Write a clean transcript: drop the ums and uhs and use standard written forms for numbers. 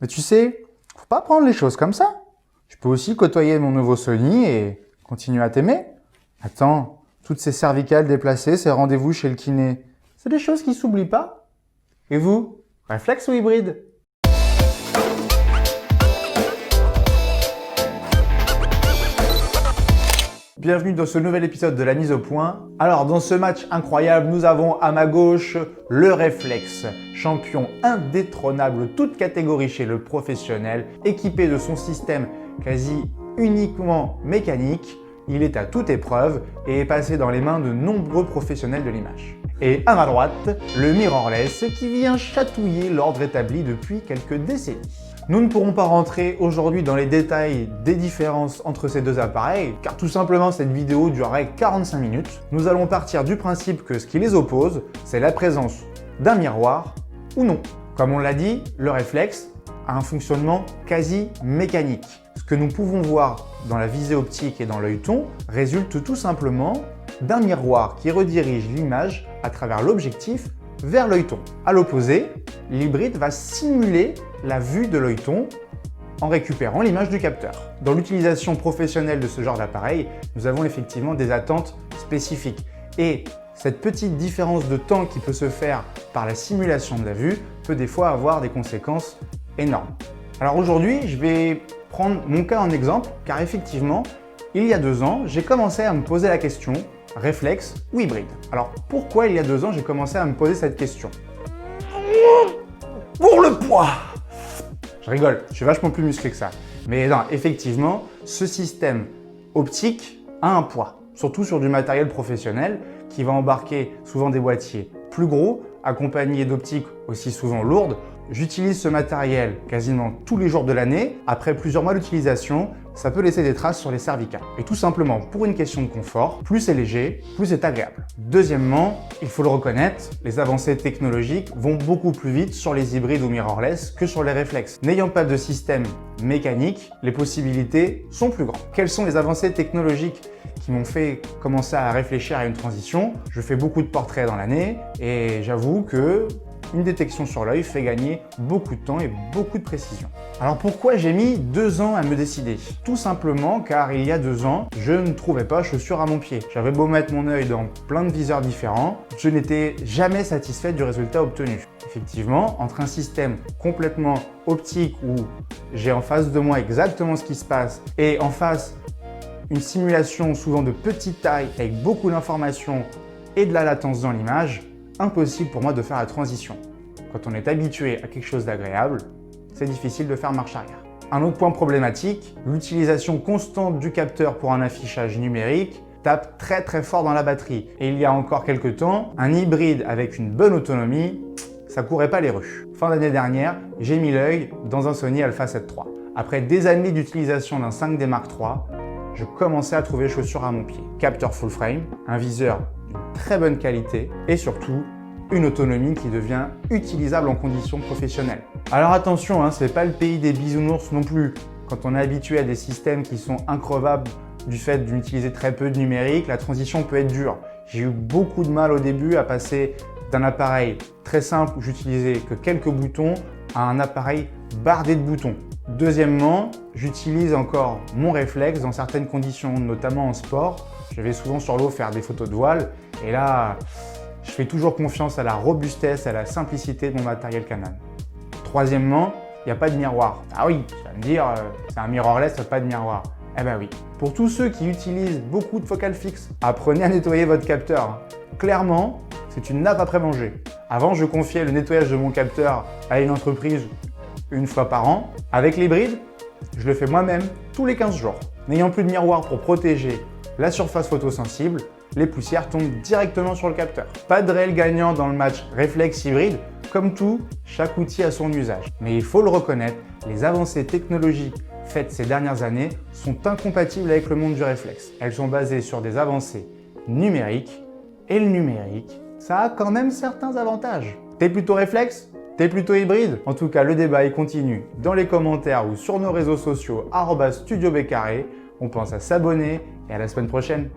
Mais tu sais, faut pas prendre les choses comme ça. Je peux aussi côtoyer mon nouveau Sony et continuer à t'aimer. Attends, toutes ces cervicales déplacées, ces rendez-vous chez le kiné, c'est des choses qui s'oublient pas. Et vous, réflexe ou hybride? Bienvenue dans ce nouvel épisode de la mise au point. Alors dans ce match incroyable, nous avons à ma gauche le Réflexe, champion indétrônable toute catégorie chez le professionnel, équipé de son système quasi uniquement mécanique. Il est à toute épreuve et est passé dans les mains de nombreux professionnels de l'image. Et à ma droite, le Mirrorless qui vient chatouiller l'ordre établi depuis quelques décennies. Nous ne pourrons pas rentrer aujourd'hui dans les détails des différences entre ces deux appareils, car tout simplement cette vidéo durerait 45 minutes. Nous allons partir du principe que ce qui les oppose, c'est la présence d'un miroir ou non. Comme on l'a dit, le Réflexe a un fonctionnement quasi mécanique. Ce que nous pouvons voir dans la visée optique et dans l'œilleton résulte tout simplement d'un miroir qui redirige l'image à travers l'objectif vers l'œilleton. À l'opposé, l'hybride va simuler la vue de l'œilleton en récupérant l'image du capteur. Dans l'utilisation professionnelle de ce genre d'appareil, nous avons effectivement des attentes spécifiques. Et cette petite différence de temps qui peut se faire par la simulation de la vue peut des fois avoir des conséquences énormes. Alors aujourd'hui, je vais prendre mon cas en exemple, car effectivement, il y a 2 ans, j'ai commencé à me poser la question réflexe ou hybride. Alors pourquoi il y a 2 ans, j'ai commencé à me poser cette question? Pour le poids! Je rigole, je suis vachement plus musclé que ça. Mais non, effectivement, ce système optique a un poids, surtout sur du matériel professionnel qui va embarquer souvent des boîtiers plus gros, accompagnés d'optiques aussi souvent lourdes. J'utilise ce matériel quasiment tous les jours de l'année. Après plusieurs mois d'utilisation, ça peut laisser des traces sur les cervicales. Et tout simplement pour une question de confort, plus c'est léger, plus c'est agréable. Deuxièmement, il faut le reconnaître, les avancées technologiques vont beaucoup plus vite sur les hybrides ou mirrorless que sur les réflexes. N'ayant pas de système mécanique, les possibilités sont plus grandes. Quelles sont les avancées technologiques qui m'ont fait commencer à réfléchir à une transition? Je fais beaucoup de portraits dans l'année et j'avoue que une détection sur l'œil fait gagner beaucoup de temps et beaucoup de précision. Alors pourquoi j'ai mis 2 ans à me décider? Tout simplement car il y a 2 ans, je ne trouvais pas chaussure à mon pied. J'avais beau mettre mon œil dans plein de viseurs différents, je n'étais jamais satisfait du résultat obtenu. Effectivement, entre un système complètement optique où j'ai en face de moi exactement ce qui se passe et en face une simulation souvent de petite taille avec beaucoup d'informations et de la latence dans l'image, impossible pour moi de faire la transition. Quand on est habitué à quelque chose d'agréable, c'est difficile de faire marche arrière. Un autre point problématique, l'utilisation constante du capteur pour un affichage numérique tape très fort dans la batterie. Et il y a encore quelques temps, un hybride avec une bonne autonomie, ça courait pas les rues. Fin d'année dernière, j'ai mis l'œil dans un Sony Alpha 7 III. Après des années d'utilisation d'un 5D Mark III, je commençais à trouver chaussure à mon pied. Capteur full frame, un viseur d'une très bonne qualité et surtout une autonomie qui devient utilisable en conditions professionnelles. Alors attention, c'est pas le pays des bisounours non plus. Quand on est habitué à des systèmes qui sont increvables du fait d'utiliser très peu de numérique, la transition peut être dure. J'ai eu beaucoup de mal au début à passer d'un appareil très simple où j'utilisais que quelques boutons à un appareil bardé de boutons. Deuxièmement, j'utilise encore mon réflexe dans certaines conditions, notamment en sport. Je vais souvent sur l'eau faire des photos de voile et là, je fais toujours confiance à la robustesse, à la simplicité de mon matériel Canon. Troisièmement, il n'y a pas de miroir. Ah oui, tu vas me dire, c'est un mirrorless, pas de miroir. Eh ben oui. Pour tous ceux qui utilisent beaucoup de focales fixes, apprenez à nettoyer votre capteur. Clairement, c'est une nappe après manger. Avant, je confiais le nettoyage de mon capteur à une entreprise 1 fois par an. Avec l'hybride, je le fais moi-même tous les 15 jours. N'ayant plus de miroir pour protéger la surface photosensible, les poussières tombent directement sur le capteur. Pas de réel gagnant dans le match réflexe hybride. Comme tout, chaque outil a son usage. Mais il faut le reconnaître, les avancées technologiques faites ces dernières années sont incompatibles avec le monde du réflexe. Elles sont basées sur des avancées numériques et le numérique, ça a quand même certains avantages. T'es plutôt réflexe? T'es plutôt hybride? En tout cas, le débat il continue dans les commentaires ou sur nos réseaux sociaux @StudioBcarré. On pense à s'abonner et à la semaine prochaine.